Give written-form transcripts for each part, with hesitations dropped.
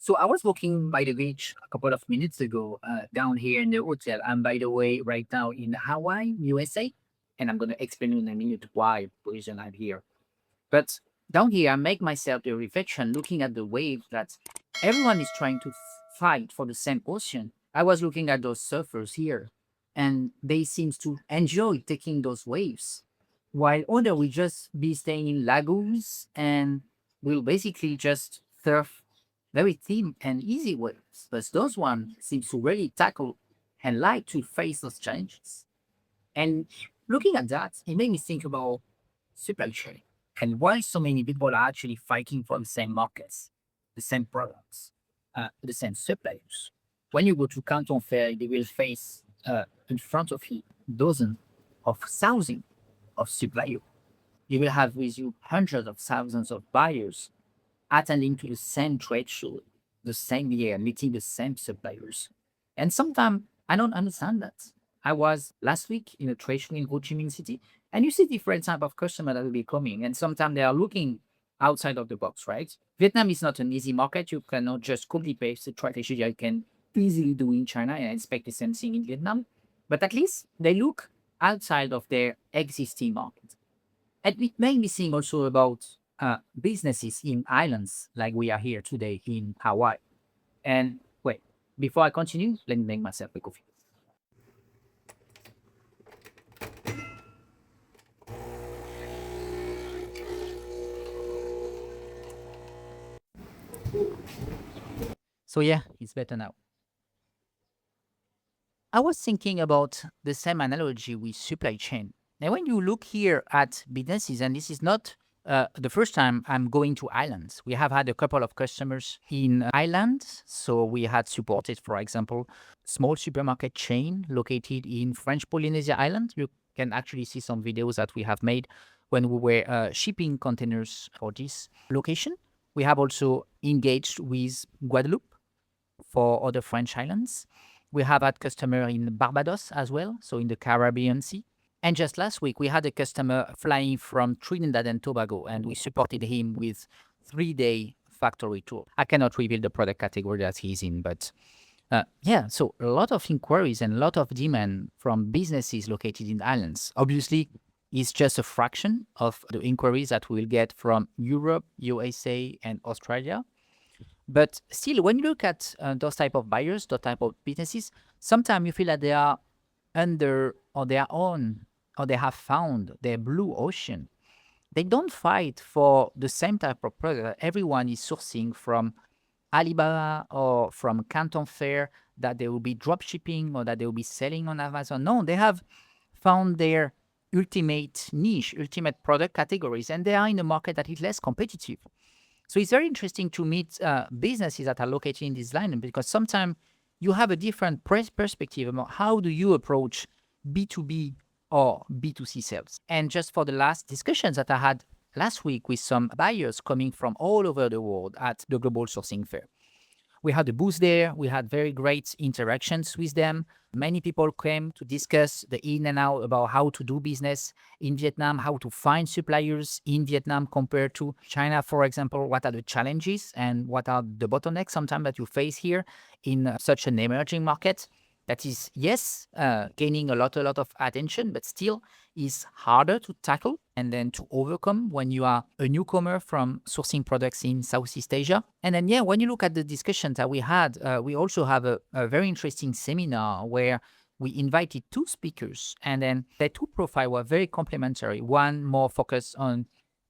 So I was walking by the beach a couple of minutes ago down here in the hotel. I'm, by the way, right now in Hawaii, USA, and I'm going to explain in a minute why reason I'm here. But down here, I make myself the reflection looking at the waves that everyone is trying to fight for the same ocean. I was looking at those surfers here, and they seem to enjoy taking those waves, while other will just be staying in lagoons and will basically just surf very thin and easy waves. But those ones seem to really tackle and like to face those challenges. And looking at that, it made me think about supply chain and why so many people are actually fighting for the same markets, the same products, the same suppliers. When you go to Canton Fair, they will face in front of you dozens of thousands of suppliers. You will have with you hundreds of thousands of buyers attending to the same trade show, the same year, meeting the same suppliers. And sometimes I don't understand that. I was last week in a trade show in Ho Chi Minh City, and you see different type of customer that will be coming, and sometimes they are looking outside of the box, right? Vietnam is not an easy market. You cannot just copy paste the strategy you can easily do in China and expect the same thing in Vietnam. But at least they look outside of their existing market. And it made me think also about businesses in islands like we are here today in Hawaii. And wait, before I continue, let me make myself a coffee. So yeah, it's better now. I was thinking about the same analogy with supply chain. Now, when you look here at businesses, and this is not the first time I'm going to islands, we have had a couple of customers in islands. So we had supported, for example, small supermarket chain located in French Polynesia Island. You can actually see some videos that we have made when we were shipping containers for this location. We have also engaged with Guadeloupe for other French islands. We have had customer in Barbados as well, so in the Caribbean Sea. And just last week, we had a customer flying from Trinidad and Tobago, and we supported him with 3-day factory tour. I cannot reveal the product category that he's in, but yeah, so a lot of inquiries and a lot of demand from businesses located in islands. Obviously, it's just a fraction of the inquiries that we will get from Europe, USA, and Australia. But still, when you look at those type of buyers, those type of businesses, sometimes you feel that they are under or they are on or they have found their blue ocean. They don't fight for the same type of product that everyone is sourcing from Alibaba or from Canton Fair, that they will be drop shipping or that they will be selling on Amazon. No, they have found their ultimate niche, ultimate product categories, and they are in a market that is less competitive. So it's very interesting to meet businesses that are located in this line, because sometimes you have a different perspective about how do you approach B2B or B2C sales. And just for the last discussions that I had last week with some buyers coming from all over the world at the Global Sourcing Fair. We had a booth there. We had very great interactions with them. Many people came to discuss the in and out about how to do business in Vietnam, how to find suppliers in Vietnam compared to China, for example. What are the challenges and what are the bottlenecks sometimes that you face here in such an emerging market that is, yes, gaining a lot of attention, but still is harder to tackle and then to overcome when you are a newcomer from sourcing products in Southeast Asia. And then, yeah, when you look at the discussions that we had, we also have a very interesting seminar where we invited two speakers, and then their two profiles were very complementary. One more focused on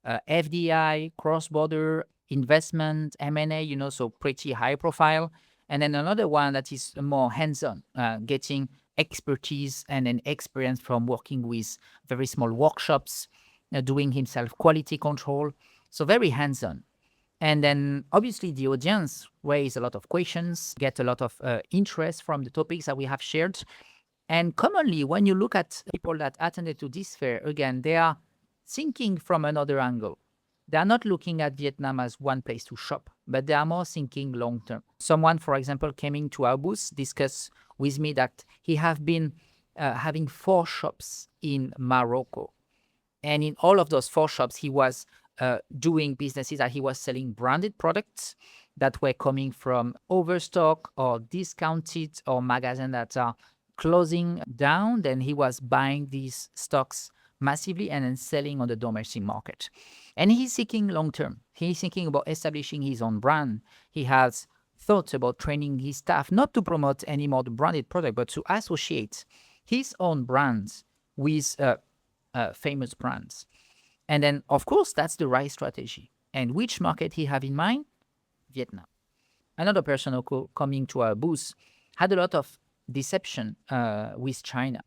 FDI, cross-border investment, M&A, so pretty high profile. And then another one that is more hands-on, getting expertise and an experience from working with very small workshops, doing himself quality control. So very hands-on. And then obviously the audience raised a lot of questions, get a lot of interest from the topics that we have shared. And commonly, when you look at people that attended to this fair, again, they are thinking from another angle. They are not looking at Vietnam as one place to shop, but they are more thinking long term. Someone, for example, coming to our booth, discussed with me that he have been having 4 shops in Morocco. And in all of those 4 shops, he was doing businesses that he was selling branded products that were coming from overstock or discounted or magazines that are closing down. Then he was buying these stocks massively and then selling on the domestic market. And he's seeking long term. He's thinking about establishing his own brand. He has thoughts about training his staff not to promote any more the branded product, but to associate his own brands with famous brands. And then, of course, that's the right strategy. And which market he have in mind? Vietnam. Another person coming to our booth had a lot of deception with China.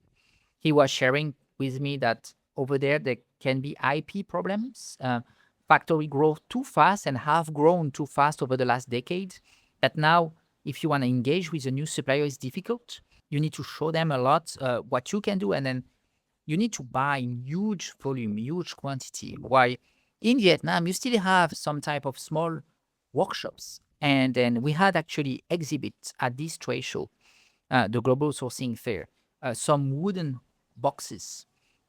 He was sharing with me that over there can be IP problems. Factory grow too fast and have grown too fast over the last decade. That now, if you want to engage with a new supplier, it's difficult. You need to show them a lot what you can do, and then you need to buy in huge volume, huge quantity. While in Vietnam, you still have some type of small workshops. And then we had actually exhibits at this trade show, the Global Sourcing Fair, some wooden boxes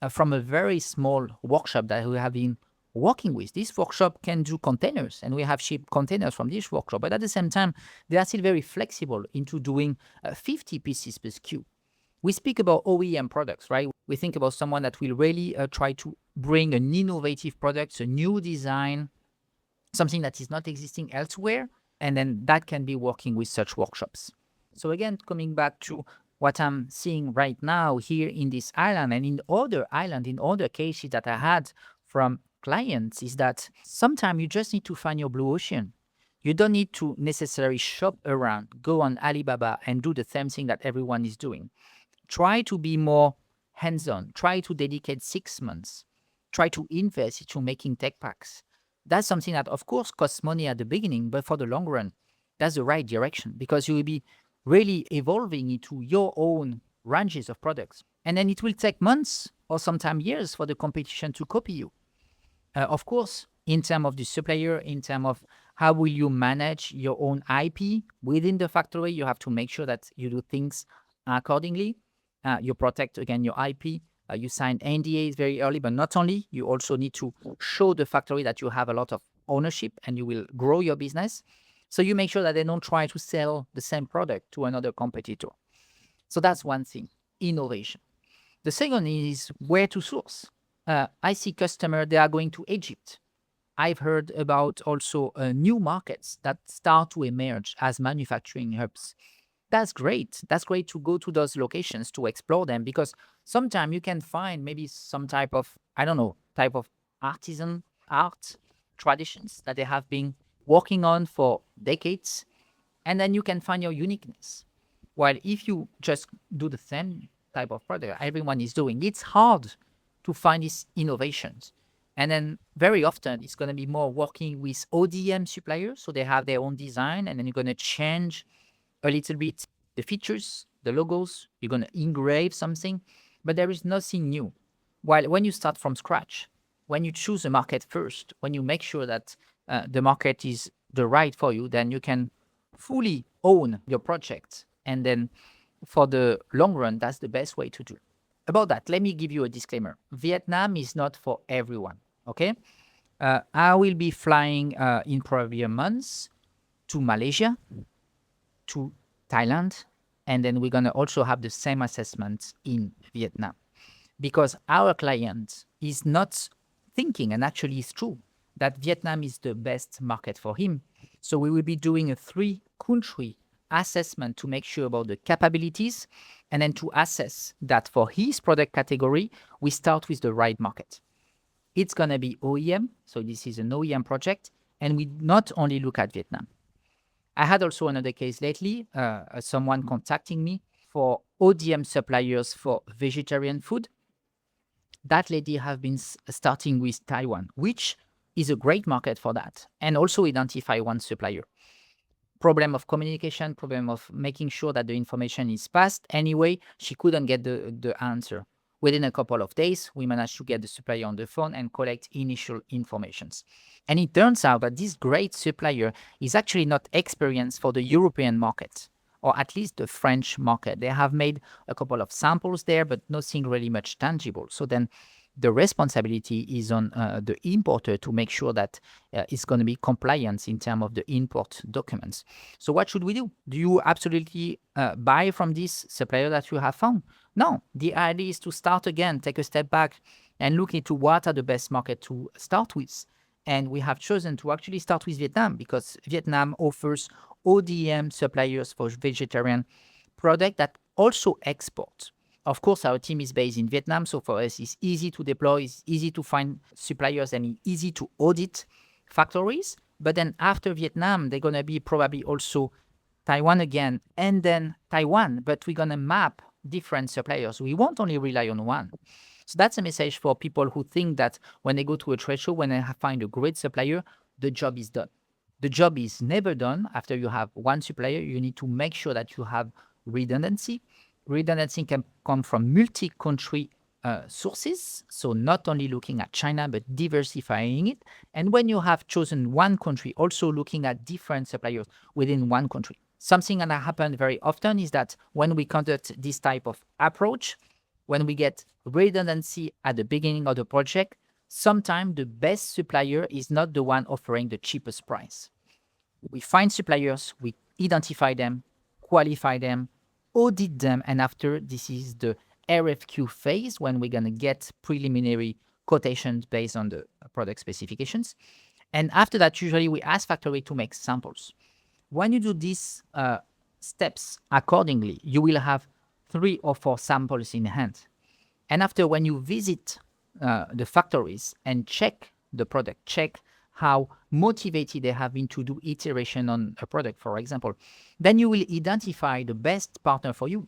from a very small workshop that we have been working with. This workshop can do containers, and we have shipped containers from this workshop. But at the same time, they are still very flexible into doing 50 pieces per SKU. We speak about OEM products, right? We think about someone that will really try to bring an innovative product, a new design, something that is not existing elsewhere, and then that can be working with such workshops. So again, coming back to what I'm seeing right now here in this island and in other islands, in other cases that I had from clients, is that sometimes you just need to find your blue ocean. You don't need to necessarily shop around, go on Alibaba and do the same thing that everyone is doing. Try to be more hands-on. Try to dedicate 6 months. Try to invest into making tech packs. That's something that, of course, costs money at the beginning, but for the long run, that's the right direction, because you will be really evolving into your own ranges of products. And then it will take months or sometimes years for the competition to copy you. Of course, in terms of the supplier, in terms of how will you manage your own IP within the factory, you have to make sure that you do things accordingly. You protect, again, your IP. You sign NDAs very early, but not only, you also need to show the factory that you have a lot of ownership and you will grow your business. So you make sure that they don't try to sell the same product to another competitor. So that's one thing, innovation. The second is where to source. I see customers, they are going to Egypt. I've heard about also new markets that start to emerge as manufacturing hubs. That's great. That's great to go to those locations to explore them, because sometimes you can find maybe some type of, type of artisan art traditions that they have been working on for decades. And then you can find your uniqueness. While if you just do the same type of product everyone is doing, it's hard to find these innovations. And then very often it's going to be more working with ODM suppliers. So they have their own design, and then you're going to change a little bit the features, the logos, you're going to engrave something, but there is nothing new. While when you start from scratch, when you choose a market first, when you make sure that the market is the right for you, then you can fully own your project. And then for the long run, that's the best way to do. About that, let me give you a disclaimer. Vietnam is not for everyone, okay? I will be flying in probably a month to Malaysia, to Thailand, and then we're going to also have the same assessment in Vietnam, because our client is not thinking, and actually it's true, that Vietnam is the best market for him. So we will be doing a 3-country assessment to make sure about the capabilities, and then to assess that for his product category, we start with the right market. It's going to be OEM, so this is an OEM project, and we not only look at Vietnam. I had also another case lately, someone contacting me for ODM suppliers for vegetarian food. That lady have been starting with Taiwan, which is a great market for that, and also identify one supplier. Problem of communication, problem of making sure that the information is passed. Anyway, she couldn't get the answer. Within a couple of days, we managed to get the supplier on the phone and collect initial informations. And it turns out that this great supplier is actually not experienced for the European market, or at least the French market. They have made a couple of samples there, but nothing really much tangible. So then the responsibility is on the importer to make sure that it's going to be compliant in terms of the import documents. So what should we do? Do you absolutely buy from this supplier that you have found? No. The idea is to start again, take a step back, and look into what are the best market to start with. And we have chosen to actually start with Vietnam because Vietnam offers ODM suppliers for vegetarian product that also export. Of course, our team is based in Vietnam, so for us, it's easy to deploy, it's easy to find suppliers, and easy to audit factories. But then after Vietnam, they're going to be probably also Taiwan again, and then Taiwan, but we're going to map different suppliers. We won't only rely on one. So that's a message for people who think that when they go to a trade show, when they find a great supplier, the job is done. The job is never done. After you have one supplier, you need to make sure that you have redundancy. Redundancy can come from multi-country sources, so not only looking at China, but diversifying it. And when you have chosen one country, also looking at different suppliers within one country. Something that happens very often is that when we conduct this type of approach, when we get redundancy at the beginning of the project, sometimes the best supplier is not the one offering the cheapest price. We find suppliers, we identify them, qualify them, audit them, and after this is the RFQ phase when we're going to get preliminary quotations based on the product specifications. And after that, usually we ask factory to make samples. When you do these steps accordingly, you will have 3 or 4 samples in hand. And after, when you visit the factories and check the product, check how motivated they have been to do iteration on a product, for example, then you will identify the best partner for you.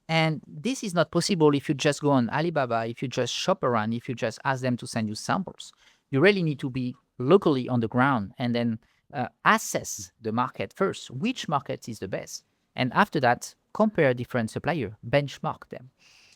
And this is not possible if you just go on Alibaba, if you just shop around, if you just ask them to send you samples. You really need to be locally on the ground and then assess the market first. Which market is the best? And after that, compare different suppliers, benchmark them.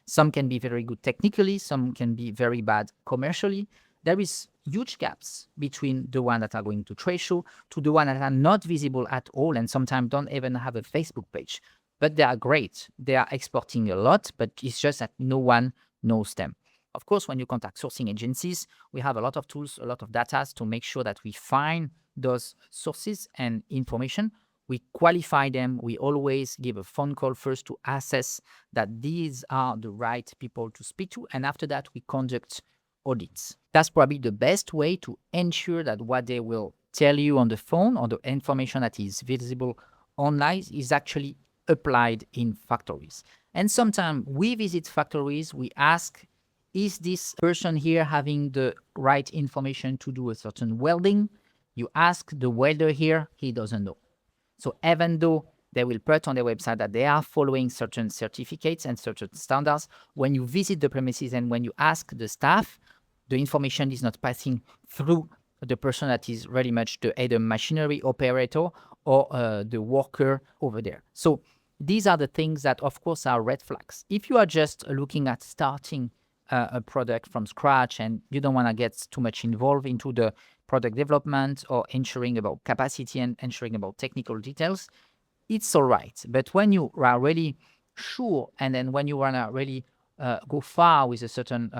Some can be very good technically, some can be very bad commercially. There is huge gaps between the ones that are going to trade show to the ones that are not visible at all and sometimes don't even have a Facebook page. But they are great. They are exporting a lot, but it's just that no one knows them. Of course, when you contact sourcing agencies, we have a lot of tools, a lot of data to make sure that we find those sources and information. We qualify them. We always give a phone call first to assess that these are the right people to speak to. And after that, we conduct audits. That's probably the best way to ensure that what they will tell you on the phone or the information that is visible online is actually applied in factories. And sometimes we visit factories, we ask, is this person here having the right information to do a certain welding? You ask the welder here, he doesn't know. So even though they will put on their website that they are following certain certificates and certain standards, when you visit the premises and when you ask the staff, the information is not passing through the person that is very much the either machinery operator or the worker over there. So these are the things that, of course, are red flags. If you are just looking at starting a product from scratch and you don't want to get too much involved into the product development or ensuring about capacity and ensuring about technical details, it's all right. But when you are really sure and then when you want to really go far with a certain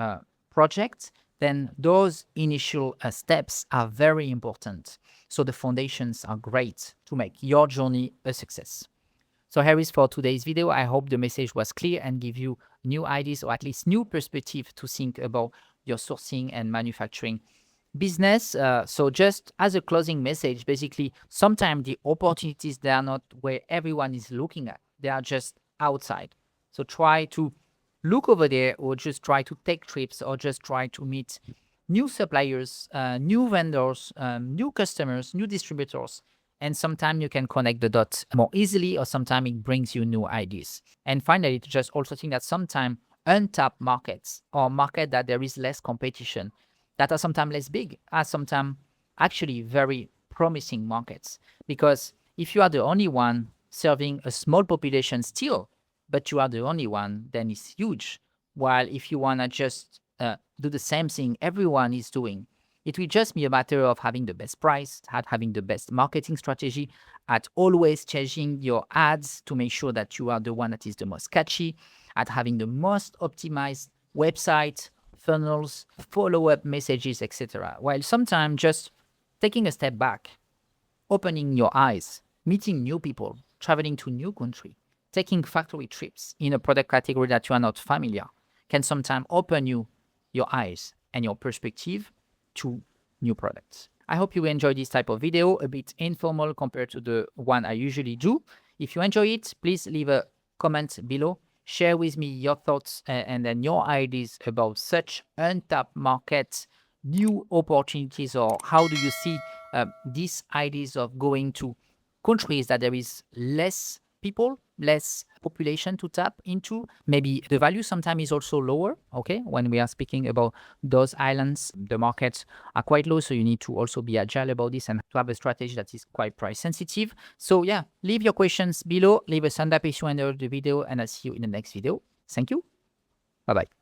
project, then those initial steps are very important. So the foundations are great to make your journey a success. So here is for today's video. I hope the message was clear and give you new ideas or at least new perspective to think about your sourcing and manufacturing business. So just as a closing message, basically, sometimes the opportunities, they are not where everyone is looking at. They are just outside. So try to look over there or just try to take trips or just try to meet new suppliers, new vendors, new customers, new distributors. And sometimes you can connect the dots more easily or sometimes it brings you new ideas. And finally, to just also think that sometimes untapped markets or market that there is less competition, that are sometimes less big, are sometimes actually very promising markets. Because if you are the only one serving a small population still, but you are the only one, then it's huge. While if you want to just do the same thing everyone is doing, it will just be a matter of having the best price, at having the best marketing strategy, at always changing your ads to make sure that you are the one that is the most catchy, at having the most optimized website, funnels, follow-up messages, etc. While sometimes just taking a step back, opening your eyes, meeting new people, traveling to new country, taking factory trips in a product category that you are not familiar can sometimes open your eyes and your perspective to new products. I hope you enjoyed this type of video, a bit informal compared to the one I usually do. If you enjoy it, please leave a comment below. Share with me your thoughts and then your ideas about such untapped markets, new opportunities, or how do you see these ideas of going to countries that there is less people, less population to tap into. Maybe the value sometimes is also lower, okay? When we are speaking about those islands, the markets are quite low, so you need to also be agile about this and to have a strategy that is quite price sensitive. So yeah, leave your questions below, leave a thumbs up if you enjoyed the video, and I'll see you in the next video. Thank you. Bye-bye.